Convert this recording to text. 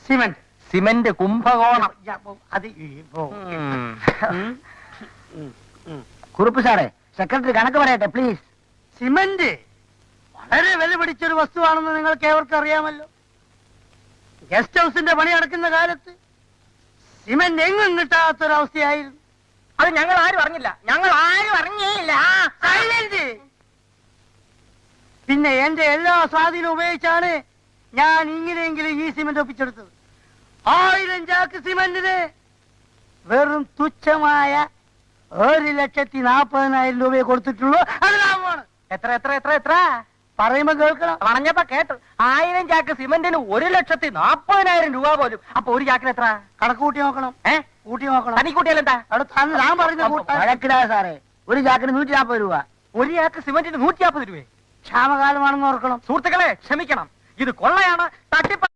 Cement. Cement Kumbakonam. അത് കുറുപ്പ് സാറേ, secretary കണക്ക് പറയട്ടെ പ്ലീസ്. സിമന്റ് വളരെ വില പിടിച്ചൊരു വസ്തുവാണെന്ന് നിങ്ങൾക്ക് ഏവർക്കും അറിയാമല്ലോ. ഗസ്റ്റ് ഹൗസിന്റെ പണി നടക്കുന്ന കാലത്ത് സിമന്റ് എങ്ങും കിട്ടാത്തൊരവസ്ഥയായിരുന്നു. അത് ഞങ്ങൾ ആരും അറിഞ്ഞില്ല, ഞങ്ങൾ ആരും അറിഞ്ഞേയില്ല. പിന്നെ എന്റെ എല്ലാ സ്വാധീനവും ഉപയോഗിച്ചാണ് ഞാൻ ഇങ്ങനെയെങ്കിലും ഈ സിമന്റ് ഒപ്പിച്ചെടുത്തത്. 1000 ചാക്ക് സിമന്റിന് വെറും തുച്ഛമായ 1,40,000 രൂപയെ കൊടുത്തിട്ടുള്ളൂ. അത് ലാഭമാണ്. എത്ര എത്ര എത്ര എത്ര പറയുമ്പോ കേൾക്കണം. പറഞ്ഞപ്പോ കേട്ടു. 1000 ചാക്ക് സിമന്റിന് 1,40,000 രൂപ പോലും. അപ്പൊ ഒരു ചാക്കിന് എത്ര? കണക്ക് കൂട്ടി നോക്കണം. കൂട്ടി നോക്കണം. തനി കൂട്ടിയാലെന്താ? ഞാൻ പറഞ്ഞ വഴക്കിടാ സാറേ. ഒരു ചാക്കിന് 140 രൂപ. ഒരു ചാക്ക് സിമന്റിന് 140 രൂപ. ക്ഷാമകാലമാണെന്ന് ഓർക്കണം. സുഹൃത്തുക്കളെ ക്ഷമിക്കണം, ഇത് കൊള്ളയാണ്, തട്ടിപ്പ്.